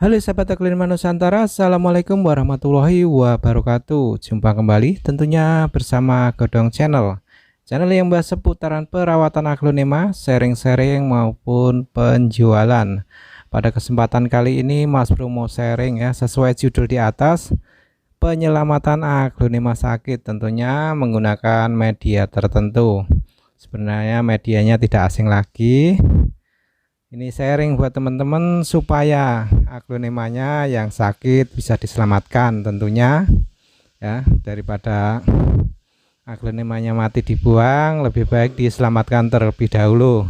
Halo sahabat Aglonema Nusantara, Assalamualaikum warahmatullahi wabarakatuh. Jumpa kembali tentunya bersama Godong Channel. Channel yang bahas seputaran perawatan aglonema, sharing-sharing maupun penjualan. Pada kesempatan kali ini Mas Bro mau sharing ya, sesuai judul di atas, penyelamatan aglonema sakit tentunya menggunakan media tertentu. Sebenarnya medianya tidak asing lagi. Ini sharing buat teman-teman supaya aglonemanya yang sakit bisa diselamatkan tentunya ya, daripada aglonemanya mati dibuang, lebih baik diselamatkan terlebih dahulu.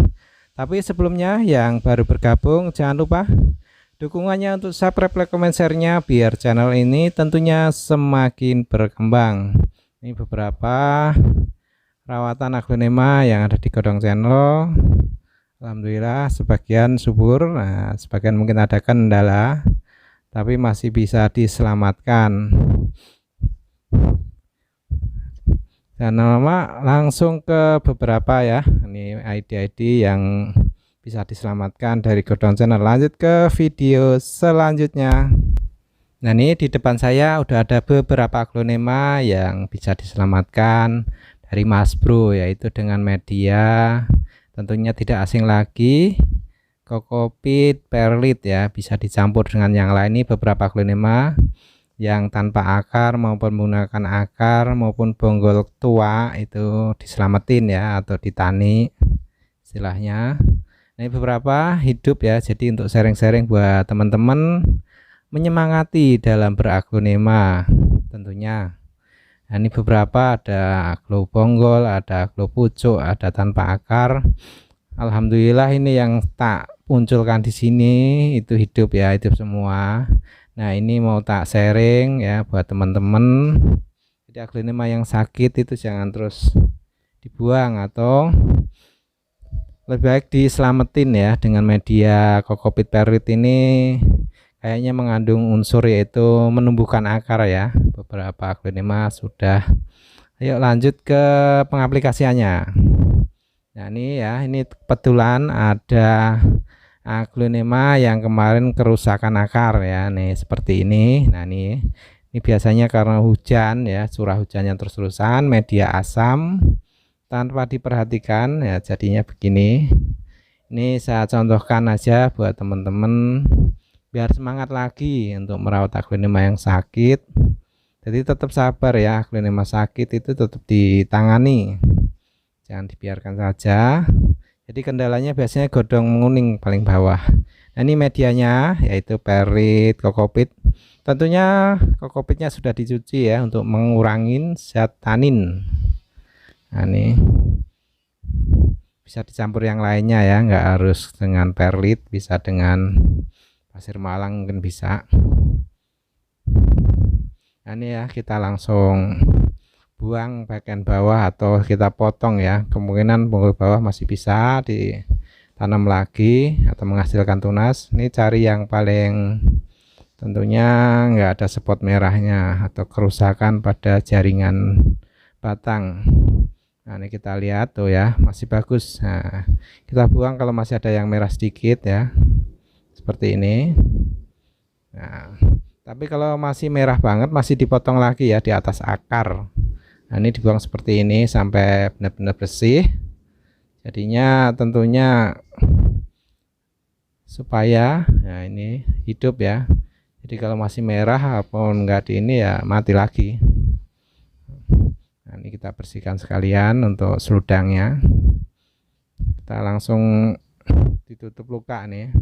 Tapi sebelumnya yang baru bergabung jangan lupa dukungannya untuk subscribe, like, comment, share-nya biar channel ini tentunya semakin berkembang. Ini beberapa rawatan aglonema yang ada di Godong Channel. Alhamdulillah sebagian subur, nah sebagian mungkin ada kendala tapi masih bisa diselamatkan. Dan nama langsung ke beberapa ya, ini ID-ID yang bisa diselamatkan dari Godong Channel. Lanjut ke video selanjutnya. Nah ini di depan saya udah ada beberapa aglonema yang bisa diselamatkan dari Mas Bro, yaitu dengan media tentunya tidak asing lagi, kokopit perlit ya, bisa dicampur dengan yang lain. Ini beberapa aglonema yang tanpa akar maupun menggunakan akar maupun bonggol tua itu diselamatin ya, atau ditani istilahnya. Ini beberapa hidup ya, jadi untuk sharing-sharing buat teman-teman menyemangati dalam beraglonema tentunya. Nah, ini beberapa, ada aglo bonggol, ada aglo pucuk, ada tanpa akar. Alhamdulillah ini yang tak munculkan di sini itu hidup ya, hidup semua. Nah ini mau tak sharing ya buat teman-teman. Jadi aglonema yang sakit itu jangan terus dibuang atau lebih baik diselamatin ya dengan media kokopit perlit. Ini kayaknya mengandung unsur yaitu menumbuhkan akar ya. Beberapa aglonema sudah. Ayo lanjut ke pengaplikasiannya. Nah ini ya, ini kebetulan ada aglonema yang kemarin kerusakan akar ya, nih seperti ini. Nah ini biasanya karena hujan ya, curah hujannya terus-terusan, media asam tanpa diperhatikan ya, jadinya begini. Ini saya contohkan aja buat teman-teman biar semangat lagi untuk merawat aglonema yang sakit. Jadi tetap sabar ya, aglonema sakit itu tetap ditangani, jangan dibiarkan saja. Jadi kendalanya biasanya godong menguning paling bawah. Nah ini medianya yaitu perlit, kokopit. Tentunya kokopitnya sudah dicuci ya untuk mengurangi zat tanin. Nah ini bisa dicampur yang lainnya ya, nggak harus dengan perlit, bisa dengan pasir malang mungkin bisa. Nah ini ya, kita langsung buang bagian bawah atau kita potong ya, kemungkinan bonggol bawah masih bisa ditanam lagi atau menghasilkan tunas. Ini cari yang paling tentunya nggak ada spot merahnya atau kerusakan pada jaringan batang. Nah ini kita lihat tuh ya, masih bagus. Nah kita buang kalau masih ada yang merah sedikit ya, seperti ini. Nah tapi kalau masih merah banget masih dipotong lagi ya di atas akar. Nah ini dibuang seperti ini sampai benar-benar bersih. Jadinya tentunya supaya ya ini hidup ya. Jadi kalau masih merah apapun enggak di ini ya mati lagi. Nah ini kita bersihkan sekalian untuk seludangnya. Kita langsung ditutup luka nih.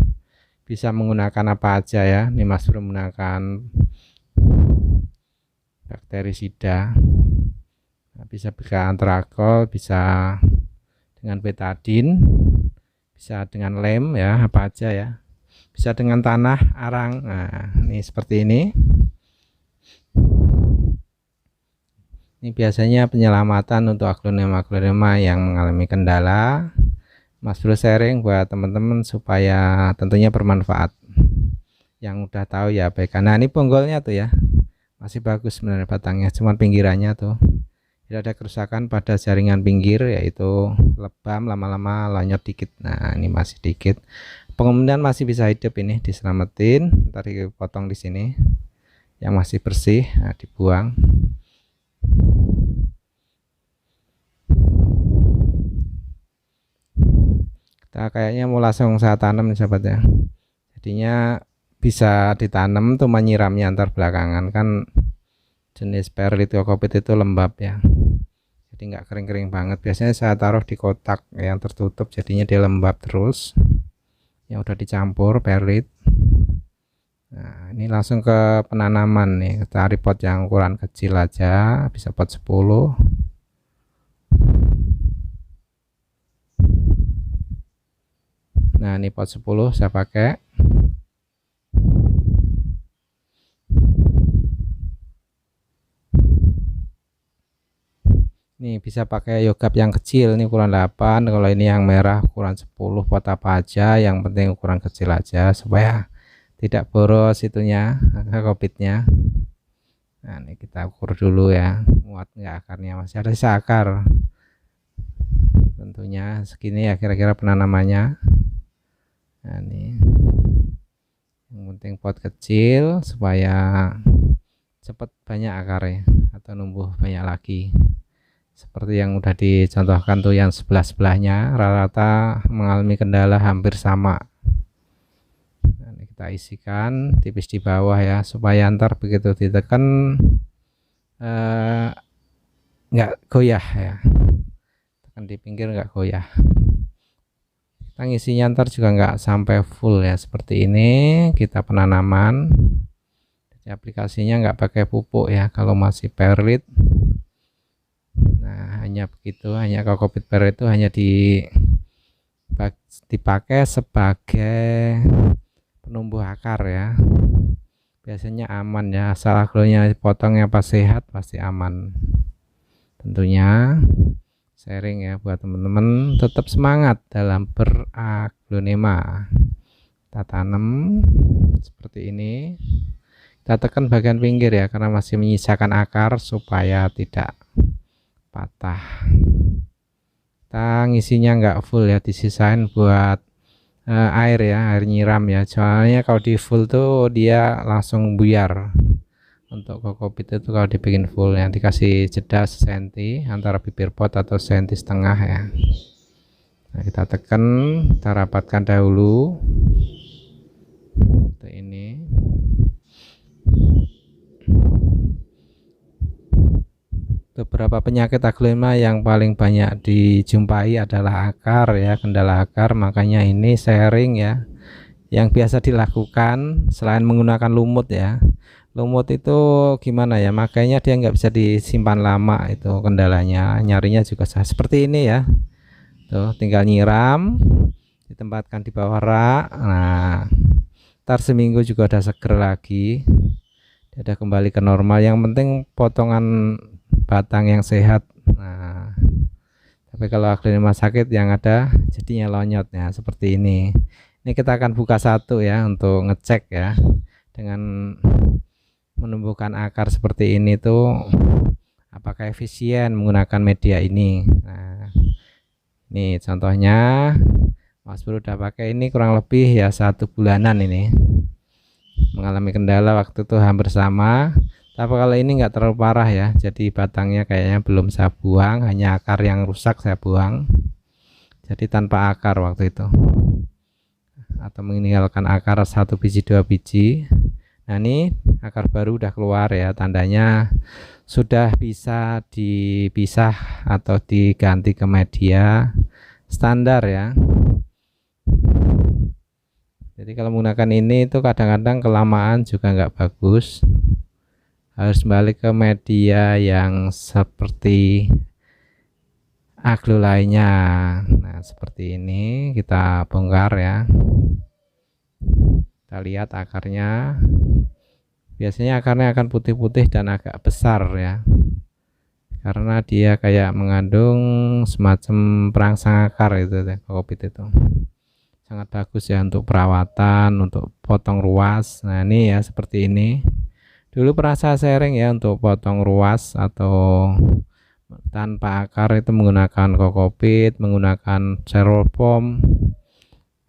Bisa menggunakan apa aja ya. Ini Mas Bro menggunakan bakterisida. Nah, bisa pakai antrakol, bisa dengan betadin, bisa dengan lem ya, apa aja ya. Bisa dengan tanah arang. Nah ini seperti ini. Ini biasanya penyelamatan untuk aglonema-aglonema yang mengalami kendala. Mas Bro sharing buat teman-teman supaya tentunya bermanfaat. Yang udah tahu ya baik. Nah ini bonggolnya tuh ya, masih bagus sebenarnya batangnya, cuman pinggirannya tuh tidak ada kerusakan pada jaringan pinggir, yaitu lebam, lama-lama lanyot dikit. Nah ini masih dikit. kemungkinan masih bisa hidup, ini diselamatin, ntar dipotong di sini yang masih bersih, nah, dibuang. Kita kayaknya mau langsung saya tanam nih sahabat ya, jadinya bisa ditanam tuh menyiramnya antar belakangan, kan jenis perlit kokopit itu lembab ya, jadi nggak kering-kering banget. Biasanya saya taruh di kotak yang tertutup, jadinya dia lembab terus yang udah dicampur perlit. Nah, ini langsung ke penanaman nih, cari pot yang ukuran kecil aja, bisa pot 10. Nah, ini pot 10 saya pakai. Nih bisa pakai yogurt yang kecil, ini ukuran 8. Kalau ini yang merah ukuran 10, pot apa aja, yang penting ukuran kecil aja supaya tidak boros itunya, kokopitnya. Nah, ini kita ukur dulu ya, muat nggak akarnya, masih ada sisa akar. Tentunya segini ya kira-kira penanamannya. Nah, ini yang penting pot kecil supaya cepat banyak akarnya atau numbuh banyak lagi, seperti yang udah dicontohkan tuh yang sebelah-sebelahnya rata-rata mengalami kendala hampir sama. Nah, ini kita isikan tipis di bawah ya, supaya ntar begitu ditekan nggak goyah ya, tekan di pinggir nggak goyah. Kita ngisinya ntar juga nggak sampai full ya, seperti ini. Kita penanaman, jadi aplikasinya nggak pakai pupuk ya kalau masih perlit. Nah, hanya begitu, hanya kokopit perlit itu hanya dipakai sebagai penumbuh akar ya, biasanya aman ya, asal aglonema potongnya pas sehat pasti aman. Tentunya sharing ya buat teman-teman, tetap semangat dalam beraglonema. Kita tanam seperti ini, kita tekan bagian pinggir ya, karena masih menyisakan akar supaya tidak patah. Kita ngisinya nggak full ya, disisain buat air ya, air nyiram ya, soalnya kalau di full tuh dia langsung buyar. Untuk kokopit itu kalau dibikin full yang dikasih jeda senti antara bibir pot atau senti setengah ya. Nah, kita tekan, kita rapatkan dahulu seperti ini. Beberapa penyakit aglonema yang paling banyak dijumpai adalah akar ya, kendala akar, makanya ini sharing ya yang biasa dilakukan selain menggunakan lumut ya. Lumut itu gimana ya, makanya dia nggak bisa disimpan lama, itu kendalanya. Nyarinya juga seperti ini ya, tuh tinggal nyiram, ditempatkan di bawah rak. Nah, ntar seminggu juga udah seger lagi, udah kembali ke normal. Yang penting potongan batang yang sehat. Nah, tapi kalau aglonema sakit yang ada jadinya lonyot ya, seperti ini. Ini kita akan buka satu ya untuk ngecek ya, dengan menumbuhkan akar seperti ini tuh apakah efisien menggunakan media ini. Nah, ini contohnya Mas Bro udah pakai ini kurang lebih ya 1 bulanan, ini mengalami kendala waktu itu hampir sama, tapi kalau ini enggak terlalu parah ya, jadi batangnya kayaknya belum saya buang, hanya akar yang rusak saya buang, jadi tanpa akar waktu itu, atau meninggalkan akar 1 biji 2 biji. Nah, ini akar baru udah keluar ya, tandanya sudah bisa dipisah atau diganti ke media standar ya. Jadi kalau menggunakan ini itu kadang-kadang kelamaan juga nggak bagus, harus balik ke media yang seperti aglo lainnya. Nah, seperti ini kita bongkar ya, kita lihat akarnya. Biasanya akarnya akan putih-putih dan agak besar ya, karena dia kayak mengandung semacam perangsang akar itu kokopit itu. Sangat bagus ya untuk perawatan, untuk potong ruas. Nah, ini ya seperti ini. Dulu pernah saya sharing ya untuk potong ruas atau tanpa akar itu menggunakan kokopit, menggunakan styrofoam.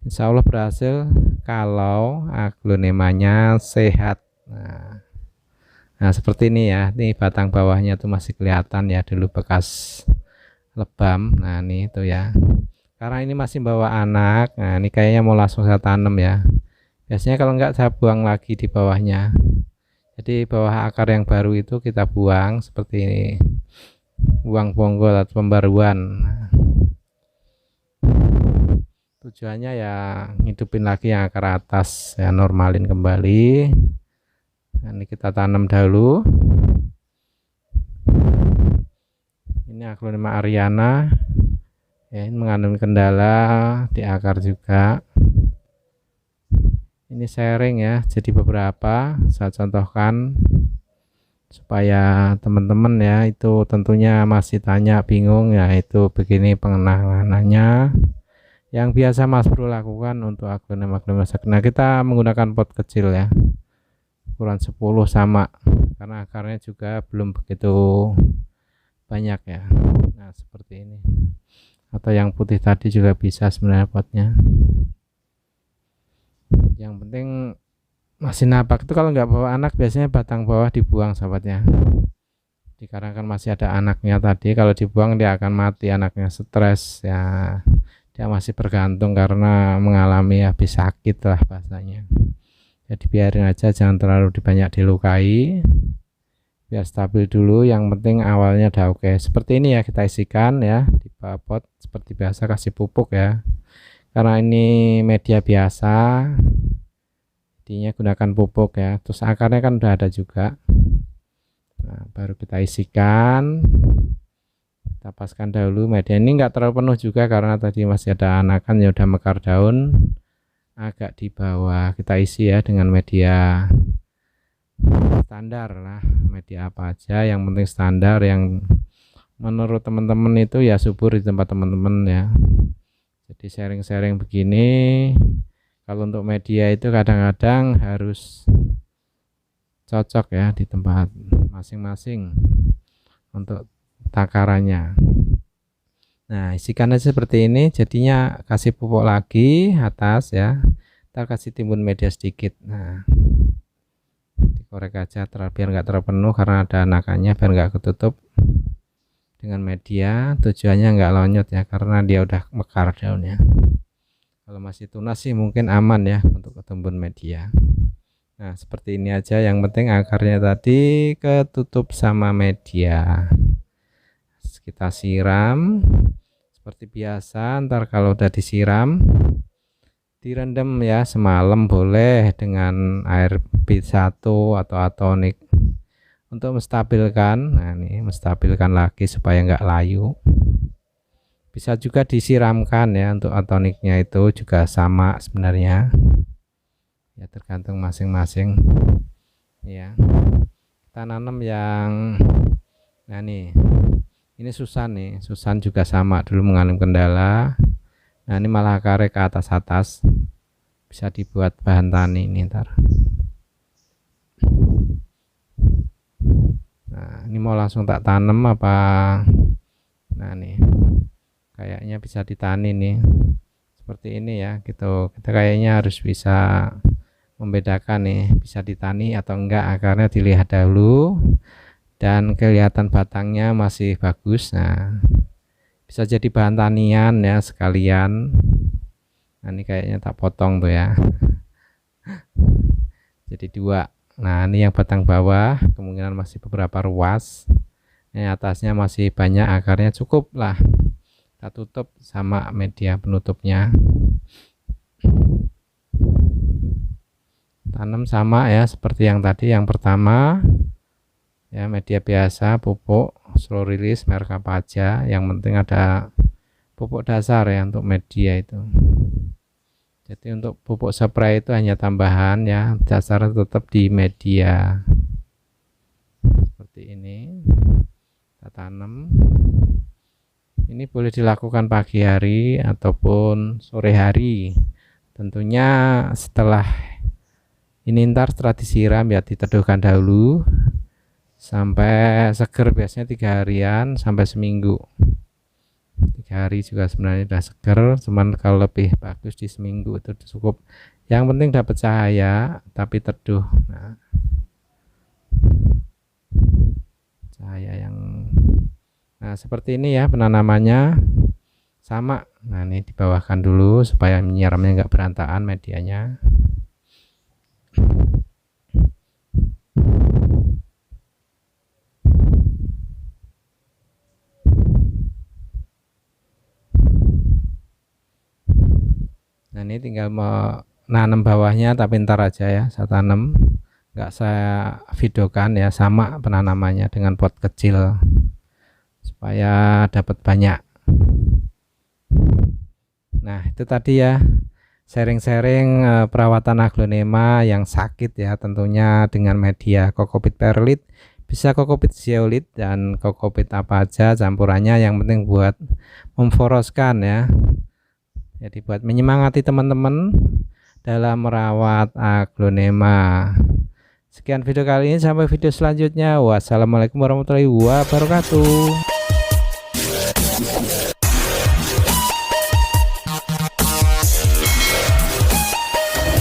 Insya Allah berhasil kalau aglonemanya sehat. Nah, seperti ini ya, ini batang bawahnya tuh masih kelihatan ya, dulu bekas lebam. Nah ini itu ya, karena ini masih bawa anak. Nah ini kayaknya mau langsung saya tanam ya. Biasanya kalau enggak saya buang lagi di bawahnya. Jadi bawah akar yang baru itu kita buang seperti ini, buang bonggol atau pembaruan. Tujuannya ya ngidupin lagi yang akar atas ya, normalin kembali. Nah, ini kita tanam dahulu. Ini aglonema Ariana ya, ini mengandung kendala di akar juga. Ini sharing ya, jadi beberapa saya contohkan supaya teman-teman ya itu tentunya masih tanya bingung ya, itu begini penanganannya yang biasa Mas Bro lakukan untuk aglonema. Nah kita menggunakan pot kecil ya, ukuran 10 sama, karena akarnya juga belum begitu banyak ya. Nah seperti ini, atau yang putih tadi juga bisa sebenarnya potnya. Yang penting masih napak itu, kalau nggak bawa anak biasanya batang bawah dibuang sahabatnya. Dikarenakan masih ada anaknya tadi, kalau dibuang dia akan mati, anaknya stres ya, dia masih bergantung karena mengalami habis sakit lah bahasanya. Jadi biarin aja, jangan terlalu banyak dilukai, biar stabil dulu. Yang penting awalnya udah oke. Seperti ini ya, kita isikan ya di pot seperti biasa, kasih pupuk ya, karena ini media biasa, intinya gunakan pupuk ya. Terus akarnya kan udah ada juga. Nah baru kita isikan, kita paskan dahulu media. Ini enggak terlalu penuh juga karena tadi masih ada anakan ya, udah mekar daun. Agak di bawah kita isi ya dengan media standar lah, media apa aja yang penting standar, yang menurut teman-teman itu ya subur di tempat teman-teman ya. Jadi sharing-sharing begini, kalau untuk media itu kadang-kadang harus cocok ya di tempat masing-masing untuk takarannya. Nah isikan aja seperti ini, jadinya kasih pupuk lagi atas ya, kita kasih timbun media sedikit. Nah dikorek aja biar nggak terlalu penuh karena ada anakannya, biar nggak ketutup dengan media. Tujuannya nggak lonyot ya, karena dia udah mekar daunnya. Kalau masih tunas sih mungkin aman ya untuk ketimbun media. Nah seperti ini aja, yang penting akarnya tadi ketutup sama media. Kita siram seperti biasa. Ntar kalau udah disiram, direndam ya semalam boleh dengan air B1 atau atonik untuk menstabilkan. Nah ini menstabilkan lagi supaya nggak layu. Bisa juga disiramkan ya, untuk atoniknya itu juga sama sebenarnya ya, tergantung masing-masing ya. Kita nanam yang nah nih, ini susan nih, susan juga sama, dulu mengalami kendala. Nah ini malah akarnya ke atas-atas, bisa dibuat bahan tani ini ntar. Nah ini mau langsung tak tanam apa? Nah nih kayaknya bisa ditani nih, seperti ini ya gitu. Kita kayaknya harus bisa membedakan nih, bisa ditani atau enggak. Akarnya dilihat dahulu dan kelihatan batangnya masih bagus. Nah bisa jadi bahan tanian ya sekalian. Nah ini kayaknya tak potong tuh ya, jadi dua. Nah ini yang batang bawah kemungkinan masih beberapa ruas, ini atasnya masih banyak akarnya, cukup lah kita tutup sama media penutupnya. Tanam sama ya seperti yang tadi, yang pertama ya, media biasa, pupuk slow release merek apa aja, yang penting ada pupuk dasar ya untuk media itu. Jadi untuk pupuk spray itu hanya tambahan ya, dasar tetap di media. Seperti ini kita tanam. Ini boleh dilakukan pagi hari ataupun sore hari, tentunya setelah ini. Ntar setelah disiram ya diteduhkan dahulu sampai seger, biasanya 3 harian sampai seminggu. 3 hari juga sebenarnya udah seger, cuman kalau lebih bagus di seminggu itu cukup. Yang penting dapat cahaya tapi teduh. Nah, cahaya yang seperti ini ya penanamannya sama. Nah, ini dibawahkan dulu supaya menyiramnya nggak berantakan medianya. Nah, ini tinggal menanam bawahnya, tapi ntar aja ya saya tanam, nggak saya videokan ya, sama penanamannya dengan pot kecil supaya dapat banyak. Nah, itu tadi ya sharing-sharing perawatan aglonema yang sakit ya, tentunya dengan media kokopit perlit, bisa kokopit zeolit dan kokopit apa aja campurannya, yang penting buat memforoskan ya. Jadi buat menyemangati teman-teman dalam merawat aglonema. Sekian video kali ini, sampai video selanjutnya. Wassalamualaikum warahmatullahi wabarakatuh.